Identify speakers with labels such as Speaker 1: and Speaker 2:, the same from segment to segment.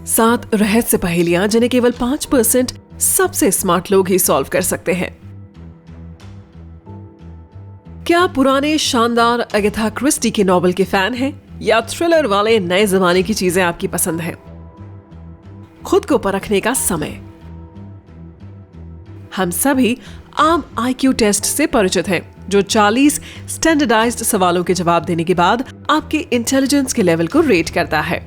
Speaker 1: 7 रहस्य पहेलियां जिन्हें केवल 5% सबसे स्मार्ट लोग ही सॉल्व कर सकते हैं। क्या पुराने शानदार अगाथा क्रिस्टी के नॉवल के फैन हैं या थ्रिलर वाले नए जमाने की चीजें आपकी पसंद हैं? खुद को परखने का समय। हम सभी आम IQ टेस्ट से परिचित हैं, जो 40 स्टैंडर्डाइज्ड सवालों के जवाब देने के बाद आपके इंटेलिजेंस के लेवल को रेट करता है।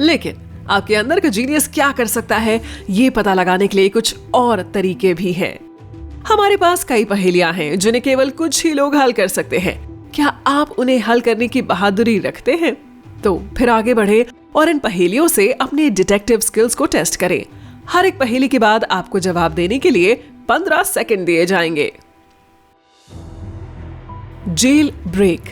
Speaker 1: लेकिन आपके अंदर का जीनियस क्या कर सकता है, ये पता लगाने के लिए कुछ और तरीके भी हैं। हमारे पास कई पहेलियां हैं जिन्हें केवल कुछ ही लोग हल कर सकते हैं। क्या आप उन्हें हल करने की बहादुरी रखते हैं? तो फिर आगे बढ़े और इन पहेलियों से अपने डिटेक्टिव स्किल्स को टेस्ट करें। हर एक पहेली के बाद आपको जवाब देने के लिए 15 सेकंड दिए जाएंगे। Jail break.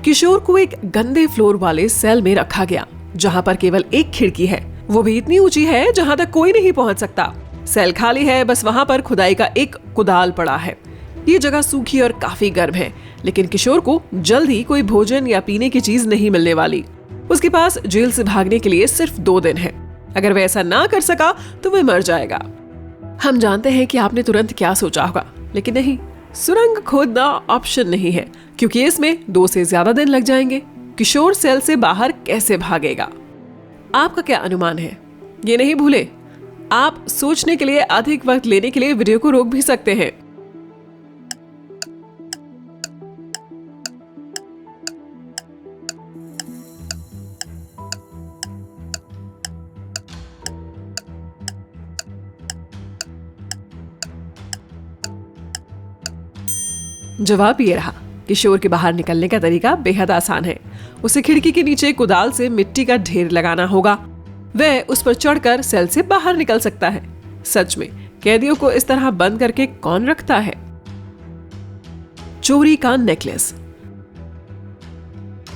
Speaker 1: किशोर को एक गंदे फ्लोर वाले सेल में रखा गया, जहां पर केवल एक खिड़की है, वो भी इतनी ऊंची है जहां तक कोई नहीं पहुंच सकता। सेल खाली है, बस वहां पर खुदाई का एक कुदाल पड़ा है। ये जगह सूखी और काफी गर्म है, लेकिन किशोर को जल्द ही कोई भोजन या पीने की चीज नहीं मिलने वाली। उसके पास जेल से भागने के लिए सिर्फ 2 दिन है। अगर वह ऐसा ना कर सका तो वह मर जाएगा। हम जानते हैं कि आपने तुरंत क्या सोचा होगा, लेकिन नहीं, सुरंग खोदना ऑप्शन नहीं है, क्योंकि इसमें 2 से ज्यादा दिन लग जाएंगे। किशोर सेल से बाहर कैसे भागेगा? आपका क्या अनुमान है? ये नहीं भूले, आप सोचने के लिए अधिक वक्त लेने के लिए वीडियो को रोक भी सकते हैं। जवाब ये रहा, किशोर के बाहर निकलने का तरीका बेहद आसान है। उसे खिड़की के नीचे कुदाल से मिट्टी का ढेर लगाना होगा। वह उस पर चढ़कर सेल से बाहर निकल सकता है। सच में कैदियों को इस तरह बंद करके कौन रखता है? चोरी का नेकलेस।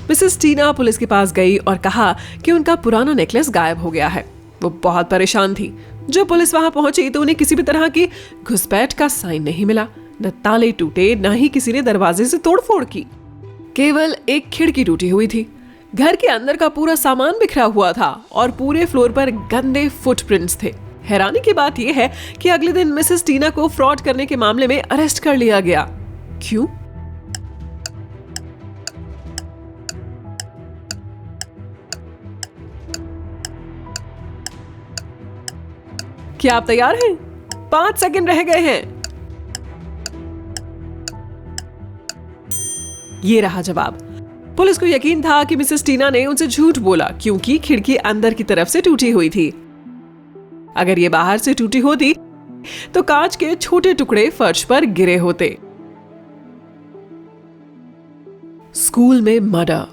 Speaker 1: मिसेस टीना पुलिस के पास गई और कहा कि उनका पुराना नेकलेस गायब हो गया है। वो बहुत परेशान थी। जब पुलिस वहां पहुंची तो उन्हें किसी भी तरह की घुसपैठ का साइन नहीं मिला। न ताले टूटे, न ही किसी ने दरवाजे से तोड़फोड़ की। केवल एक खिड़की टूटी हुई थी। घर के अंदर का पूरा सामान बिखरा हुआ था और पूरे फ्लोर पर गंदे फुटप्रिंट्स थे। हैरानी की बात यह है कि अगले दिन मिसेस टीना को फ्रॉड करने के मामले में अरेस्ट कर लिया गया। क्यों? क्या आप तैयार हैं? 5 सेकंड रह गए हैं। ये रहा जवाब। पुलिस को यकीन था कि मिसेस टीना ने उनसे झूठ बोला, क्योंकि खिड़की अंदर की तरफ से टूटी हुई थी। अगर ये बाहर से टूटी होती तो कांच के छोटे टुकड़े फर्श पर गिरे होते। स्कूल में मर्डर।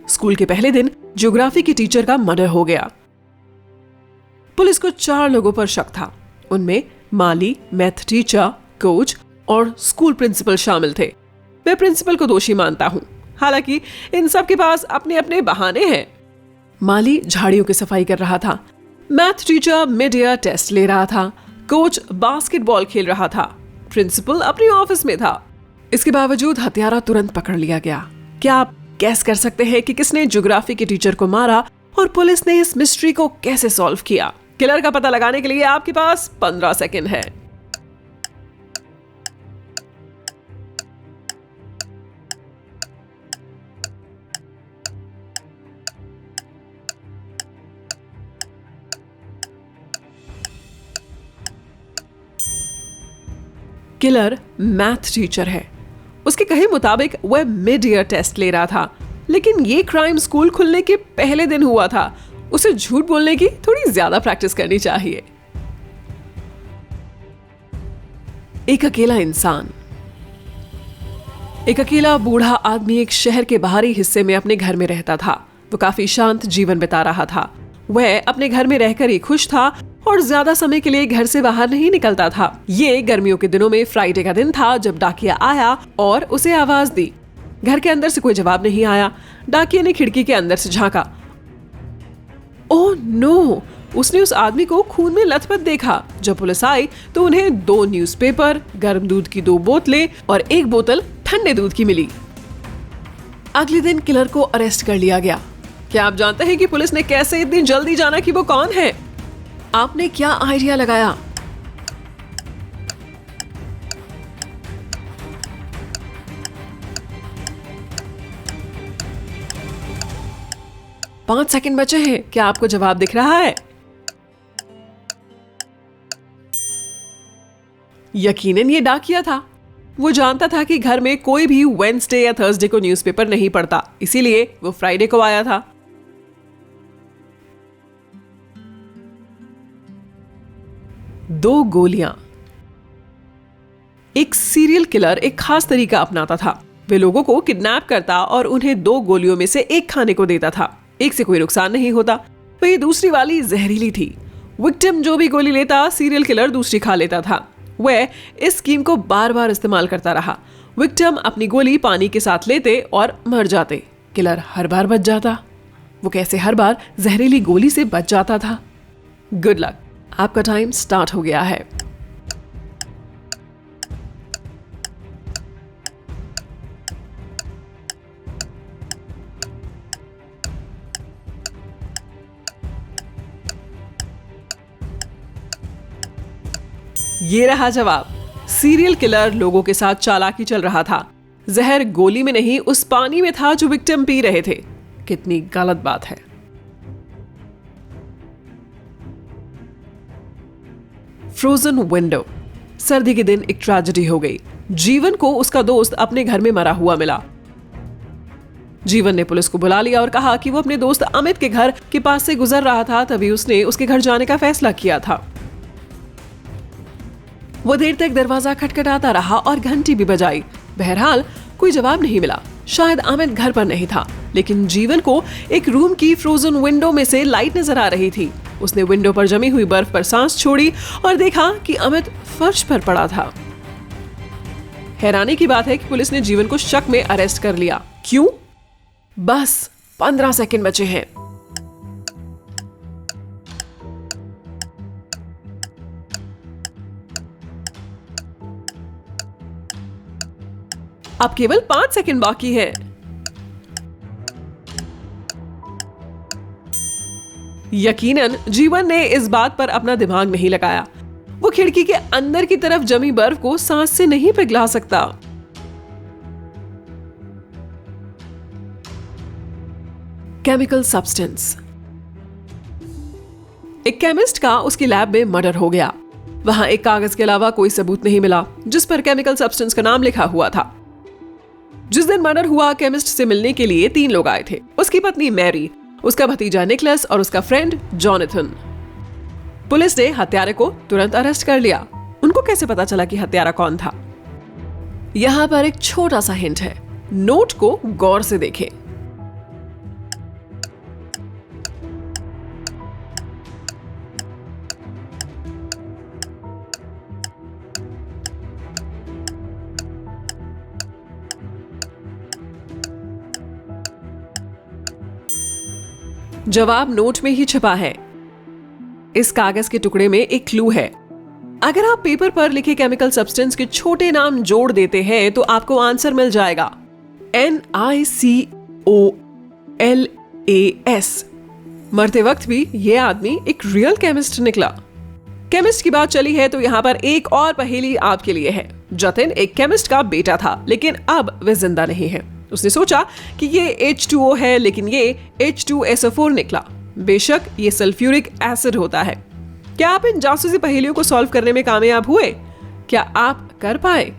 Speaker 1: स्कूल के पहले दिन ज्योग्राफी की टीचर का मर्डर हो गया। पुलिस को 4 लोगों पर शक था। उनमें माली, मैथ टीचर, कोच और स्कूल प्रिंसिपल शामिल थे। मैं प्रिंसिपल को दोषी मानता हूं, हालांकि इन सब के पास अपने अपने बहाने हैं। माली झाड़ियों की सफाई कर रहा था, math teacher mid year test ले रहा था, कोच बास्केटबॉल खेल रहा था, प्रिंसिपल अपने ऑफिस में था। इसके बावजूद हत्यारा तुरंत पकड़ लिया गया। क्या आप गैस कर सकते हैं कि किसने ज्योग्राफी के टीचर को मारा और पुलिस ने इस मिस्ट्री को कैसे सॉल्व किया? किलर का पता लगाने के लिए आपके पास 15 सेकंड है। किलर मैथ टीचर है। उसके कहे मुताबिक वह मिड ईयर टेस्ट ले रहा था, लेकिन ये क्राइम स्कूल खुलने के पहले दिन हुआ था। उसे झूठ बोलने की थोड़ी ज्यादा प्रैक्टिस करनी चाहिए। एक अकेला इंसान। एक अकेला बूढ़ा आदमी एक शहर के बाहरी हिस्से में अपने घर में रहता था। वो काफी शांत जीवन बिता रहा था। वह अपने घर में रहकर ही खुश था और ज्यादा समय के लिए घर से बाहर नहीं निकलता था। ये गर्मियों के दिनों में फ्राइडे का दिन था जब डाकिया आया और उसे आवाज दी। घर के अंदर से कोई जवाब नहीं आया। डाकिया ने खिड़की के अंदर से झांका। Oh no! उसने उस आदमी को खून में लथपथ देखा। जब पुलिस आई तो उन्हें 2 न्यूज़पेपर, गर्म दूध की 2 बोतलें और 1 बोतल ठंडे दूध की मिली। अगले दिन किलर को अरेस्ट कर लिया गया। क्या आप जानते हैं कि पुलिस ने कैसे इतनी जल्दी जाना कि वो कौन है? आपने क्या आइडिया लगाया? पांच सेकंड बचे हैं। क्या आपको जवाब दिख रहा है? यकीनन ये डाकिया था। वो जानता था कि घर में कोई भी वेडनेसडे या थर्सडे को न्यूज़पेपर नहीं पढ़ता, इसीलिए वो फ्राइडे को आया था। दो गोलियां। एक सीरियल किलर एक खास तरीका अपनाता था। वे लोगों को किडनैप करता और उन्हें दो गोलियों में से एक खाने को देता था। एक से कोई नुकसान नहीं होता, वही दूसरी वाली जहरीली थी। विक्टिम जो भी गोली लेता, सीरियल किलर दूसरी खा लेता था। वह इस स्कीम को बार बार इस्तेमाल करता रहा। विक्टिम अपनी गोली पानी के साथ लेते और मर जाते। किलर हर बार बच जाता। वो कैसे हर बार जहरीली गोली से बच जाता था? गुड लक, आपका टाइम स्टार्ट हो गया है। ये रहा जवाब। सीरियल किलर लोगों के साथ चालाकी चल रहा था। जहर गोली में नहीं, उस पानी में था जो विक्टिम पी रहे थे। कितनी गलत बात है। Frozen window. सर्दी के दिन एक ट्रेजेडी हो गई। जीवन को उसका दोस्त अपने घर में मरा हुआ मिला। जीवन ने पुलिस को बुला लिया और कहा कि वो अपने दोस्त अमित के घर के पास से गुजर रहा था, तभी उसने उसके घर जाने का फैसला किया था। वो देर तक दरवाजा खटखटाता रहा और घंटी भी बजाई। बहरहाल कोई जवाब नहीं मिला। शायद अमित घर पर नहीं था, लेकिन जीवन को एक रूम की फ्रोजन विंडो में से लाइट नजर आ रही थी। उसने विंडो पर जमी हुई बर्फ पर सांस छोड़ी और देखा कि अमित फर्श पर पड़ा था। हैरानी की बात है कि पुलिस ने जीवन को शक में अरेस्ट कर लिया। क्यों? बस 15 सेकंड बचे हैं। अब केवल 5 सेकंड बाकी है। यकीनन जीवन ने इस बात पर अपना दिमाग नहीं लगाया। वो खिड़की के अंदर की तरफ जमी बर्फ को सांस से नहीं पिघला सकता। Chemical substance. एक केमिस्ट का उसकी लैब में मर्डर हो गया। वहां एक कागज के अलावा कोई सबूत नहीं मिला जिस पर केमिकल सब्सटेंस का नाम लिखा हुआ था। जिस दिन मर्डर हुआ, केमिस्ट से मिलने के लिए 3 लोग आए थे। उसकी पत्नी मैरी, उसका भतीजा निकलस और उसका फ्रेंड जॉनथन। पुलिस ने हत्यारे को तुरंत अरेस्ट कर लिया। उनको कैसे पता चला कि हत्यारा कौन था? यहां पर एक छोटा सा हिंट है। नोट को गौर से देखें। जवाब नोट में ही छिपा है। इस कागज के टुकड़े में एक क्लू है। अगर आप पेपर पर लिखे केमिकल सब्सटेंस के छोटे नाम जोड़ देते हैं तो आपको आंसर मिल जाएगा। NICOLAS। मरते वक्त भी यह आदमी एक रियल केमिस्ट निकला। केमिस्ट की बात चली है तो यहाँ पर एक और पहेली आपके लिए है। जतिन एक केमिस्ट का बेटा था, लेकिन अब वह जिंदा नहीं है। उसने सोचा कि ये H2O है, लेकिन ये H2SO4 निकला। बेशक ये सल्फ्यूरिक एसिड होता है। क्या आप इन जासूसी पहेलियों को सॉल्व करने में कामयाब हुए? क्या आप कर पाए?